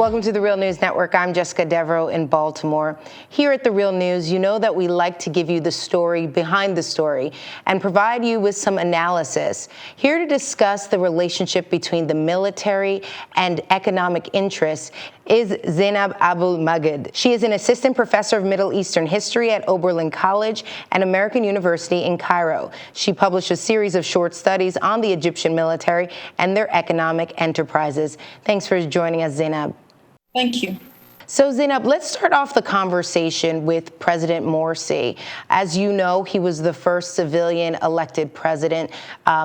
Welcome to the Real News Network. I'm Jessica Devereaux in Baltimore. Here at the Real News, you know that we like to give you the story behind the story and provide you with some analysis. Here to discuss the relationship between the military and economic interests is Zeinab Abul Magd. She is an assistant professor of Middle Eastern history at Oberlin College and American University in Cairo. She published a series of short studies on the Egyptian military and their economic enterprises. Thanks for joining us, Zeinab. Thank you. So, Zeinab, let's start off the conversation with President Morsi. As you know, he was the first civilian elected president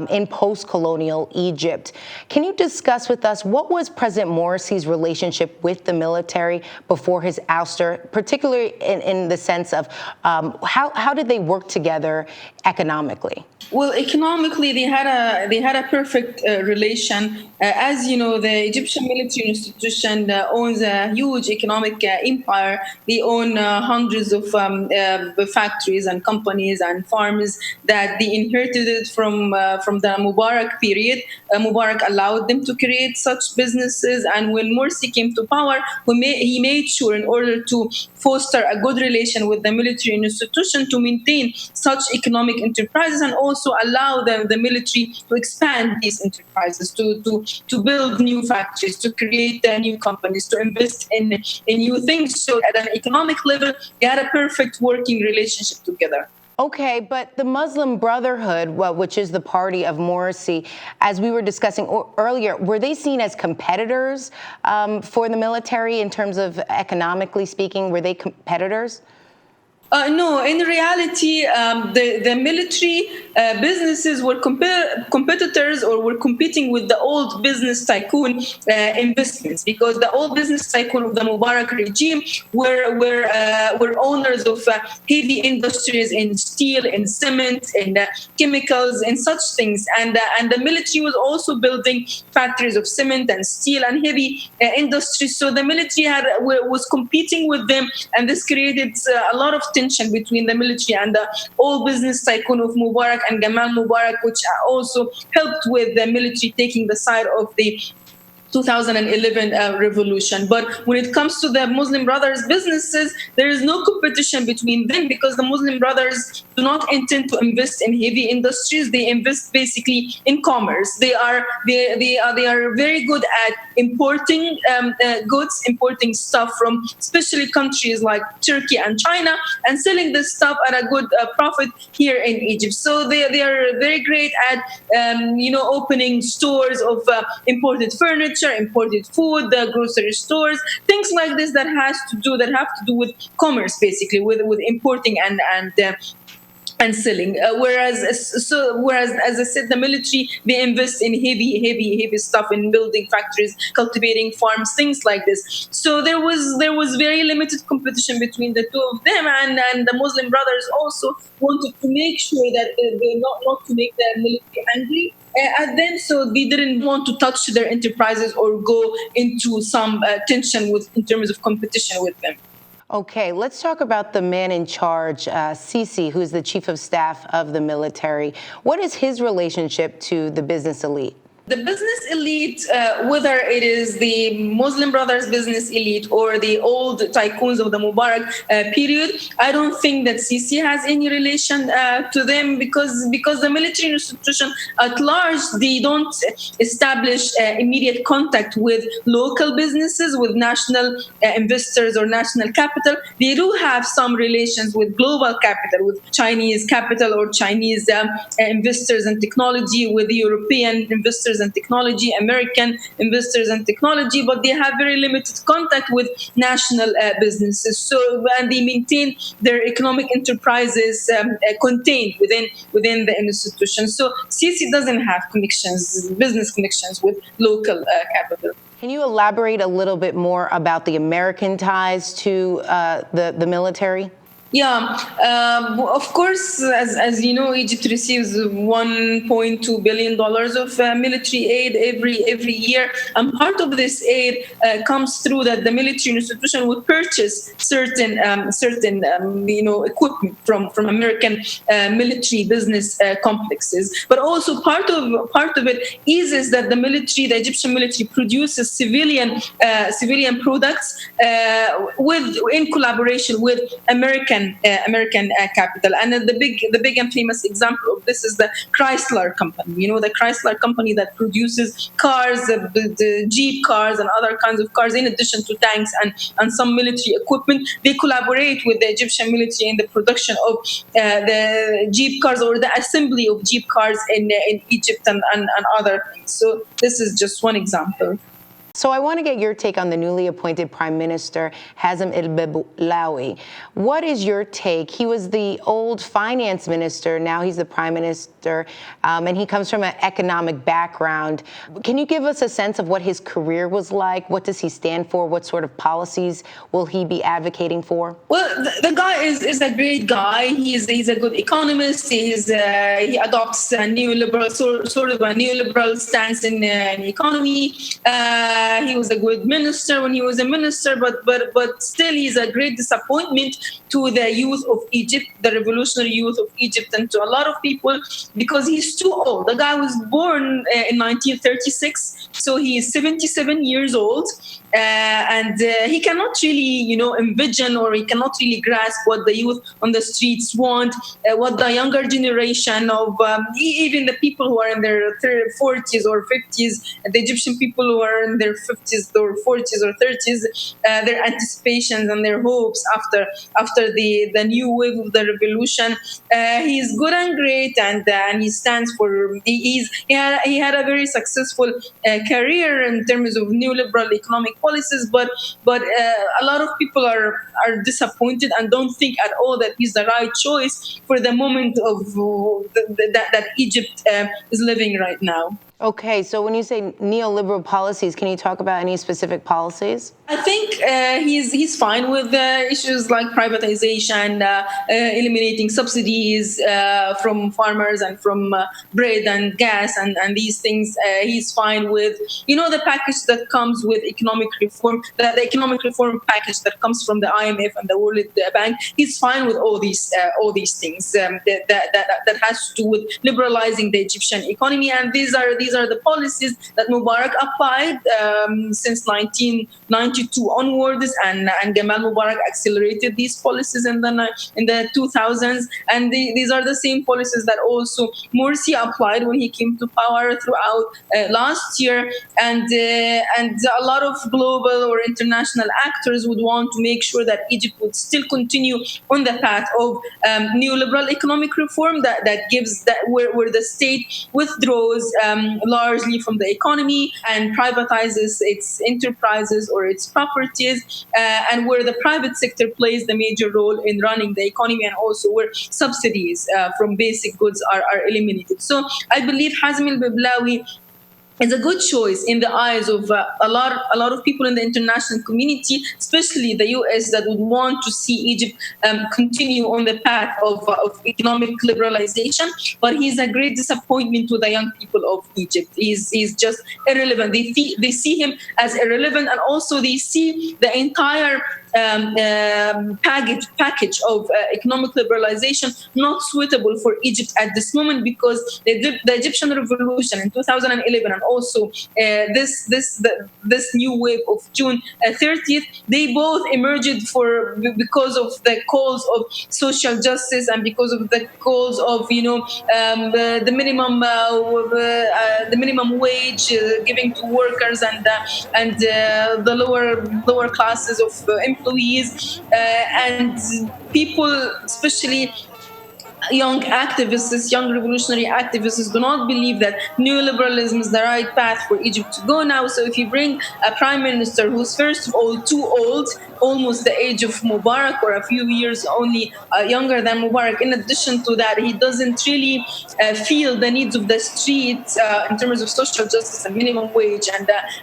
in post-colonial Egypt. Can you discuss with us what was President Morsi's relationship with the military before his ouster, particularly in the sense of how did they work together economically? Well, economically, they had a perfect relation. As you know, the Egyptian military institution owns a huge economic empire. They own hundreds of factories and companies and farms that they inherited from the Mubarak period. Mubarak allowed them to create such businesses, and when Morsi came to power, he made sure, in order to foster a good relation with the military institution, to maintain such economic enterprises and also allow the military to expand these enterprises, to build new factories, to create new companies, to invest in new things. So at an economic level, they had a perfect working relationship together. Okay, but the Muslim Brotherhood, which is the party of Morsi, as we were discussing earlier, were they seen as competitors for the military in terms of economically speaking? Were they competitors? No, in reality, the military businesses were competitors or were competing with the old business tycoon investments, because the old business tycoon of the Mubarak regime were owners of heavy industries in steel, in cement, in chemicals, and such things. And the military was also building factories of cement and steel and heavy industries. So the military was competing with them, and this created a lot of tension between the military and the old business tycoon of Mubarak and Gamal Mubarak, which also helped with the military taking the side of the 2011 revolution. But when it comes to the Muslim Brothers businesses, there is no competition between them, because the Muslim Brothers do not intend to invest in heavy industries. They invest basically in commerce. They are very good at importing goods, importing stuff from especially countries like Turkey and China, and selling this stuff at a good profit here in Egypt. So they are very great at opening stores of imported furniture, imported food, the grocery stores, things like this that have to do with commerce, basically with importing and selling. Whereas, as I said, the military, they invest in heavy stuff, in building factories, cultivating farms, things like this. So there was very limited competition between the two of them, and the Muslim Brothers also wanted to make sure that they not to make the military angry at them, so they didn't want to touch their enterprises or go into some tension in terms of competition with them. Okay, let's talk about the man in charge, Sisi, who's the chief of staff of the military. What is his relationship to the business elite? The business elite, whether it is the Muslim Brothers business elite or the old tycoons of the Mubarak period, I don't think that Sisi has any relation to them, because the military institution at large, they don't establish immediate contact with local businesses, with national investors or national capital. They do have some relations with global capital, with Chinese capital or Chinese investors and technology, with the European investors and technology, American investors and technology, but they have very limited contact with national businesses. So, and they maintain their economic enterprises contained within the institution. So Sisi doesn't have business connections with local capital. Can you elaborate a little bit more about the American ties to the military? Yeah, of course, as you know, Egypt receives $1.2 billion of military aid every year, and part of this aid comes through that the military institution would purchase certain equipment from American military business complexes. But also part of it is that the Egyptian military produces civilian products in collaboration with American capital. And the big and famous example of this is the Chrysler company. The Chrysler company that produces cars, the Jeep cars, and other kinds of cars, in addition to tanks and some military equipment. They collaborate with the Egyptian military in the production of the Jeep cars, or the assembly of Jeep cars in Egypt and other things. So this is just one example. So I want to get your take on the newly appointed Prime Minister, Hazem el-Beblawi. What is your take? He was the old finance minister. Now he's the Prime Minister, and he comes from an economic background. Can you give us a sense of what his career was like? What does he stand for? What sort of policies will he be advocating for? Well, the guy is a great guy. He's a good economist. He adopts a neoliberal sort of a neoliberal stance in economy. He was a good minister when he was a minister, but still he's a great disappointment to the youth of Egypt, the revolutionary youth of Egypt, and to a lot of people, because he's too old. The guy was born in 1936, so he is 77 years old. And he cannot really, envision, or he cannot really grasp what the youth on the streets want, what the younger generation of even the people who are in their 40s or 50s, the Egyptian people who are in their 50s or 40s or 30s, their anticipations and their hopes after the new wave of the revolution. He's good and great, and he stands for. He had a very successful career in terms of neoliberal economic policies, but a lot of people are disappointed and don't think at all that he's the right choice for the moment of that Egypt is living right now. Okay, so when you say neoliberal policies, can you talk about any specific policies? I think he's fine with issues like privatization, eliminating subsidies from farmers and from bread and gas and these things. He's fine with, the package that comes with economic reform, the economic reform package that comes from the IMF and the World Bank. He's fine with all these things that has to do with liberalizing the Egyptian economy. And these are the policies that Mubarak applied since 1992 onwards, and Gamal Mubarak accelerated these policies in the 2000s. And these are the same policies that also Morsi applied when he came to power throughout last year. And a lot of global or international actors would want to make sure that Egypt would still continue on the path of neoliberal economic reform that gives where the state withdraws largely from the economy and privatizes its enterprises or its properties, and where the private sector plays the major role in running the economy, and also where subsidies from basic goods are eliminated. So I believe Hazem el-Beblawi is a good choice in the eyes of a lot of people in the international community, especially the US, that would want to see Egypt continue on the path of economic liberalization. But he's a great disappointment to the young people of Egypt. He's just irrelevant. They see him as irrelevant, and also they see the entire package of economic liberalization not suitable for Egypt at this moment, because the Egyptian revolution in 2011 and also this new wave of June 30th, they both emerged because of the calls of social justice and because of the calls of the minimum wage giving to workers and the lower classes of employees, and people, especially young activists, young revolutionary activists, do not believe that neoliberalism is the right path for Egypt to go now. So if you bring a prime minister who's first of all too old, almost the age of Mubarak, or a few years only younger than Mubarak. In addition to that, he doesn't really feel the needs of the streets in terms of social justice and minimum wage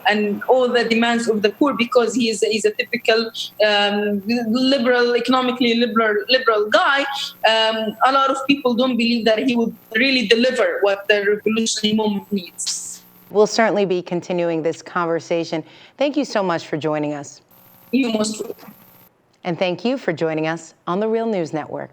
and all the demands of the poor, because he's a typical liberal, economically liberal guy. A lot of people don't believe that he would really deliver what the revolutionary moment needs. We'll certainly be continuing this conversation. Thank you so much for joining us. You most welcome. And thank you for joining us on the Real News Network.